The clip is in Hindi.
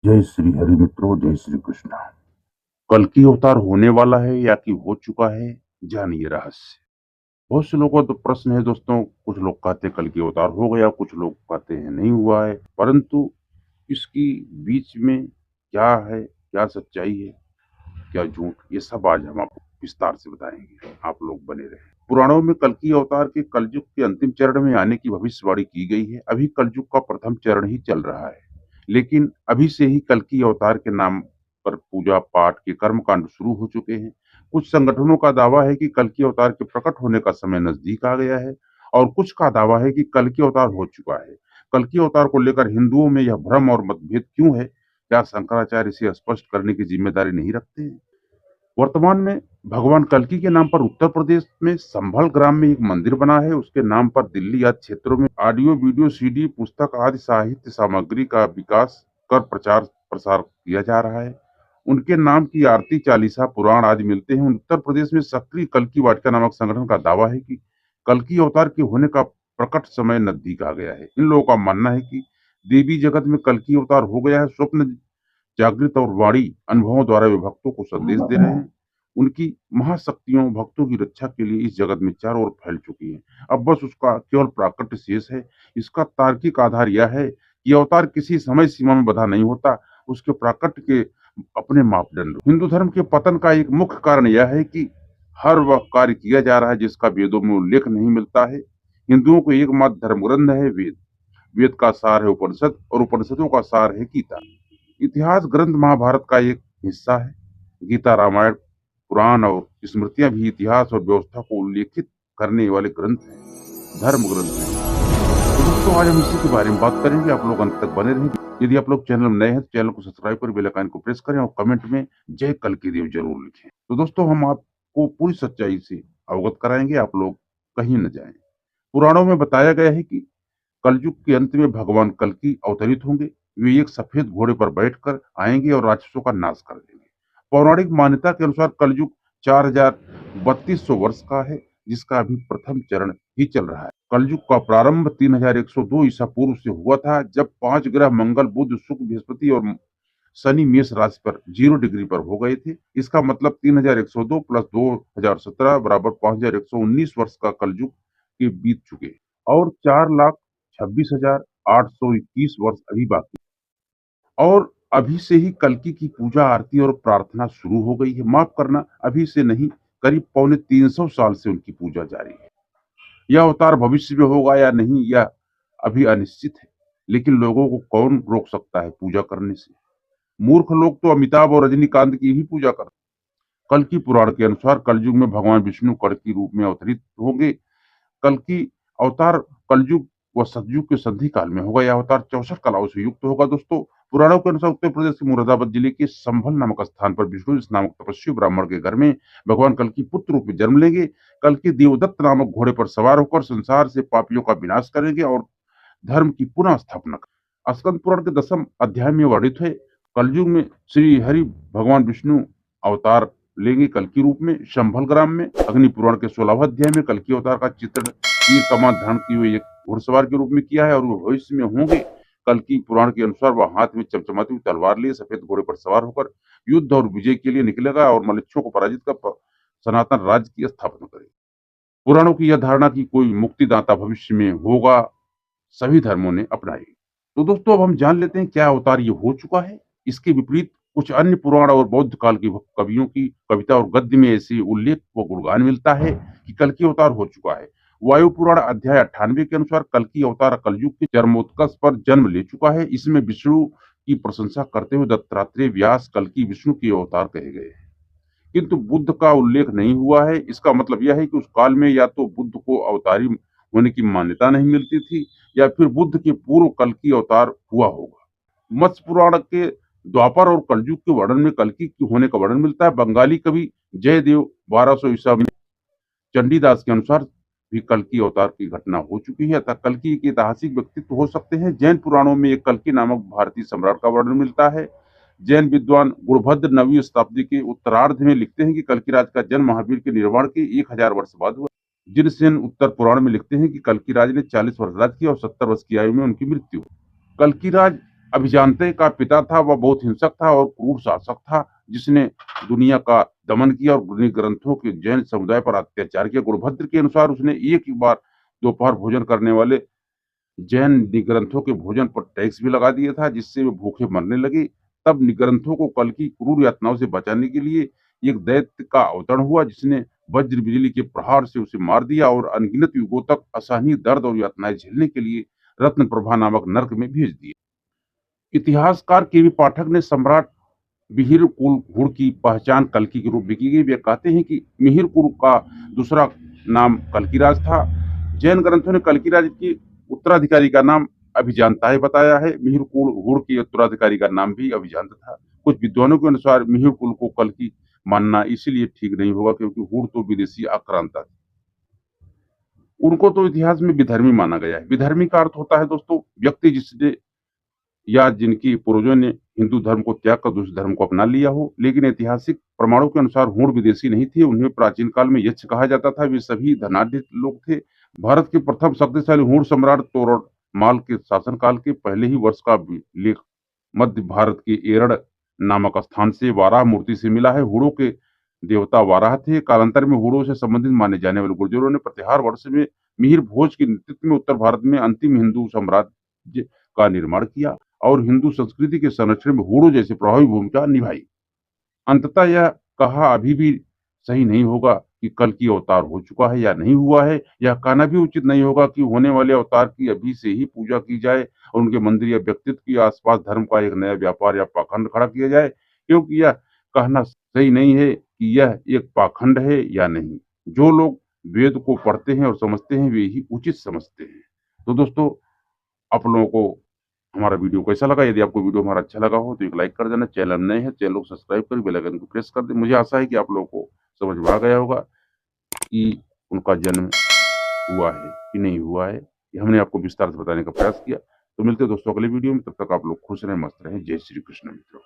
जय श्री हरि मित्रों, जय श्री कृष्णा। कल की अवतार होने वाला है या कि हो चुका है, जानिए रहस्य। बहुत से लोगों का तो प्रश्न है दोस्तों। कुछ लोग कहते हैं कल की अवतार हो गया, कुछ लोग कहते हैं नहीं हुआ है। परंतु इसकी बीच में क्या है, क्या सच्चाई है, क्या झूठ, ये सब आज हम आपको विस्तार से बताएंगे। आप लोग बने रहे। पुराणों में कल की अवतार के कलयुग के अंतिम चरण में आने की भविष्यवाणी की गई है। अभी कलयुग का प्रथम चरण ही चल रहा है, लेकिन अभी से ही कल की अवतार के नाम पर पूजा पाठ के कर्मकांड शुरू हो चुके हैं। कुछ संगठनों का दावा है कि कल की अवतार के प्रकट होने का समय नजदीक आ गया है, और कुछ का दावा है कि कल की अवतार हो चुका है। कल की अवतार को लेकर हिंदुओं में यह भ्रम और मतभेद क्यों है? क्या शंकराचार्य इसे स्पष्ट करने की जिम्मेदारी नहीं रखते हैं? वर्तमान में भगवान कल्कि के नाम पर उत्तर प्रदेश में संभल ग्राम में एक मंदिर बना है। उसके नाम पर दिल्ली आदि क्षेत्रों में ऑडियो, वीडियो, सीडी, पुस्तक आदि साहित्य सामग्री का विकास कर प्रचार प्रसार किया जा रहा है। उनके नाम की आरती, चालीसा, पुराण आदि मिलते हैं। उत्तर प्रदेश में सक्रिय कल्कि वाटिका नामक संगठन का दावा है कि कल्कि अवतार के होने का प्रकट समय नजदीक आ गया है। इन लोगों का मानना है कि देवी जगत में कल्कि अवतार हो गया है। स्वप्न जागृत और वाणी अनुभवों द्वारा वे भक्तों को संदेश दे रहे हैं। उनकी महाशक्तियों भक्तों की रक्षा के लिए इस जगत में चारों ओर फैल चुकी हैं। अब बस उसका केवल प्राकट्य शेष है। इसका तार्किक आधार यह है कि अवतार किसी समय सीमा में बंधा नहीं होता। उसके प्राकट्य के अपने मापदंड। हिंदू धर्म के पतन का एक मुख्य कारण यह है कि हर वह कार्य किया जा रहा है जिसका वेदों में उल्लेख नहीं मिलता है। हिंदुओं को एकमात्र धर्म ग्रंथ है वेद। वेद का सार है उपनिषद, और उपनिषदों का सार है गीता। इतिहास ग्रंथ महाभारत का एक हिस्सा है। गीता, रामायण, पुराण और स्मृतियां भी इतिहास और व्यवस्था को उल्लेखित करने वाले ग्रंथ हैं, धर्म ग्रंथ हैं। तो दोस्तों, आज हम इसी के बारे में बात करेंगे। आप लोग अंत तक बने रहें। यदि आप लोग चैनल में नए हैं तो चैनल को सब्सक्राइब कर बेल आइकन को प्रेस करें और कमेंट में जय कल्कि देव जरूर लिखें। तो दोस्तों, हम आपको पूरी सच्चाई से अवगत कराएंगे। आप लोग कहीं न जाएं। पुराणों में बताया गया है कि कलयुग के अंत में भगवान कल्कि अवतरित होंगे। वे एक सफेद घोड़े पर बैठकर आएंगे और राक्षसों का नाश कर देंगे। पौराणिक मान्यता के अनुसार कलयुग 4,3200 वर्ष का है, जिसका अभी प्रथम चरण ही चल रहा है। कलयुग का प्रारंभ 3102 ईसा पूर्व से हुआ था, जब 5 ग्रह मंगल, बुध, शुक्र, बृहस्पति और शनि मेष राशि पर 0 डिग्री पर हो गए थे। इसका मतलब 3102 प्लस 2017 बराबर 5119 वर्ष का कलयुग के बीत चुके, और 4,26,821 वर्ष अभी बाकी। और अभी से ही कल्कि की पूजा, आरती और प्रार्थना शुरू हो गई है। माफ करना, अभी से नहीं, करीब पौने 300 साल से उनकी पूजा जारी है। यह अवतार भविष्य में होगा या नहीं, यह अभी अनिश्चित है, लेकिन लोगों को कौन रोक सकता है पूजा करने से? मूर्ख लोग तो अमिताभ और रजनीकांत की भी पूजा करते। कल्कि पुराण के अनुसार कलयुग में भगवान विष्णु कर्ण के रूप में अवतरित होंगे। कल्कि अवतार कलयुग व सतयुग के संधि काल में होगा। यह अवतार 64 कलाओं से युक्त होगा। दोस्तों, पुराणों के अनुसार उत्तर प्रदेश के मुरादाबाद जिले के संभल नामक स्थान पर विष्णु नामक तपस्वी ब्राह्मण के घर में भगवान कल्कि पुत्र रूप में जन्म लेंगे। कल्कि देवदत्त नामक घोड़े पर सवार होकर संसार से पापियों का विनाश करेंगे और धर्म की पुनः स्थापना करेंगे। स्कंद पुराण के 10वें अध्याय में वर्णित है, कलयुग में श्री हरि भगवान विष्णु अवतार लेंगे कल्कि रूप में संभल ग्राम में। अग्नि पुराण के 16वें अध्याय में कल्कि अवतार का चित्रण तीर कमान धारण किए हुए एक घुड़सवार के रूप में किया है, और वो भविष्य में होंगे। कल्कि पुराण के अनुसार वह हाथ में चमचमाती हुई तलवार लिए सफेद घोड़े पर सवार होकर युद्ध और विजय के लिए निकलेगा और मलेच्छों को पराजित कर सनातन राज्य की स्थापना करेगा। पुराणों की यह धारणा कि कोई मुक्तिदाता भविष्य में होगा, सभी धर्मों ने अपनाई। तो दोस्तों, अब हम जान लेते हैं क्या अवतार ये हो चुका है। इसके विपरीत कुछ अन्य पुराण और बौद्ध काल की कवियों की कविता और गद्य में ऐसे उल्लेख व गुणगान मिलता है कि कल्कि अवतार हो चुका है। वायु पुराण अध्याय 98 के अनुसार कल्कि अवतार कलयुग के चरमोत्कर्ष पर जन्म ले चुका है। इसमें विष्णु की प्रशंसा करते हुए दत्तात्रेय, व्यास कल्कि विष्णु के अवतार कहे गए हैं, किंतु बुद्ध का उल्लेख नहीं हुआ है। इसका मतलब यह है कि उस काल में या तो बुद्ध को अवतारी होने की मान्यता नहीं मिलती थी, या फिर बुद्ध के पूर्व कल्कि अवतार हुआ होगा। मत्स्य पुराण के द्वापर और कलयुग के वर्णन में कल्कि के होने का वर्णन मिलता है। बंगाली कवि जयदेव 1200 ईसा में चंडीदास के अनुसार भी कल्कि अवतार की घटना हो चुकी है, अतः कल्कि एक ऐतिहासिक व्यक्तित्व हो सकते हैं। जैन पुराणों में एक कल्कि नामक भारतीय सम्राट का वर्णन मिलता है। जैन विद्वान गुणभद्र 9वीं शताब्दी के उत्तरार्ध में लिखते हैं कि कल्कि राज का जन्म महावीर के निर्वाण के 1000 वर्ष बाद हुआ। जिनसेन उत्तर पुराण में लिखते हैं कि कल्कि राज ने 40 वर्ष राज किया और 70 वर्ष की आयु में उनकी मृत्यु हुई। कल्कि राज अभिजान्ते का पिता था, वह बहुत हिंसक था और क्रूर शासक था, जिसने दुनिया का दमन किया और गुणी ग्रंथों के जैन समुदाय पर अत्याचार किया। गुणभद्र के अनुसार उसने एक ही बार दोपहर भोजन करने वाले जैन निग्रंथों के भोजन पर टैक्स भी लगा दिया था, जिससे वे भूखे मरने लगे। तब निग्रंथों को कल की क्रूर यातनाओं से बचाने के लिए एक दैत्य का अवतरण हुआ, जिसने वज्र बिजली के प्रहार से उसे मार दिया और अनगिनत युगों तक असहनीय दर्द और यातनाएं झेलने के लिए रत्न प्रभा नामक नर्क में भेज दिया। इतिहासकार केवी पाठक ने सम्राट मिहिर कुल हुड़ की पहचान कल्कि के रूप में की गई। वे कहते हैं कि मिहिर कुल का दूसरा नाम कल्किराज था। जैन ग्रंथों ने कल्किराज के उत्तराधिकारी का नाम अभिजानताय बताया है। मिहिर कुल हुड़ के उत्तराधिकारी का नाम भी अभिजान्त था। कुछ विद्वानों के अनुसार मिहिर कुल को कल्कि मानना इसीलिए ठीक नहीं होगा क्योंकि हुड़ तो विदेशी आक्रांता थी। उनको तो इतिहास में विधर्मी माना गया है। विधर्मी का अर्थ होता है दोस्तों व्यक्ति जिसने या जिनकी पूर्वजों ने हिंदू धर्म को त्याग कर दूसरे धर्म को अपना लिया हो। लेकिन ऐतिहासिक प्रमाणों के अनुसार हूण विदेशी नहीं थे। उन्हें प्राचीन काल में यक्ष कहा जाता था। वे सभी धनाढ्य लोग थे। भारत के प्रथम शक्तिशाली हूण सम्राट तोरमाल के शासनकाल के पहले ही वर्ष का लेख मध्य भारत के एरड़ नामक स्थान से वाराह मूर्ति से मिला है। हूणों के देवता वाराह थे। कालांतर में हूणों से संबंधित माने जाने वाले गुर्जरों ने प्रतिहार वर्ष में मिहिर भोज के नेतृत्व में उत्तर भारत में अंतिम हिंदू साम्राज्य का निर्माण किया और हिंदू संस्कृति के संरक्षण में हूणों जैसे प्रभावी भूमिका निभाई। अंततः यह कहा अभी भी सही नहीं होगा कि कल की अवतार हो चुका है या नहीं हुआ है। यह कहना भी उचित नहीं होगा कि होने वाले अवतार की अभी से ही पूजा की जाए और उनके मंदिर या व्यक्तित्व के आसपास धर्म का एक नया व्यापार या पाखंड खड़ा किया जाए, क्योंकि यह कहना सही नहीं है कि यह एक पाखंड है या नहीं। जो लोग वेद को पढ़ते हैं और समझते हैं वे ही उचित समझते हैं। तो दोस्तों, आप लोगों को हमारा वीडियो कैसा लगा? यदि आपको वीडियो हमारा अच्छा लगा हो तो एक लाइक कर देना। चैनल नए हैं, चैनल को सब्सक्राइब कर बेल आइकन को प्रेस कर दें। मुझे आशा है कि आप लोगों को समझ में आ गया होगा कि उनका जन्म हुआ है कि नहीं हुआ है। ये हमने आपको विस्तार से बताने का प्रयास किया। तो मिलते हैं दोस्तों अगले वीडियो में। तब तक आप लोग खुश रहें, मस्त रहें। जय श्री कृष्ण मित्रों।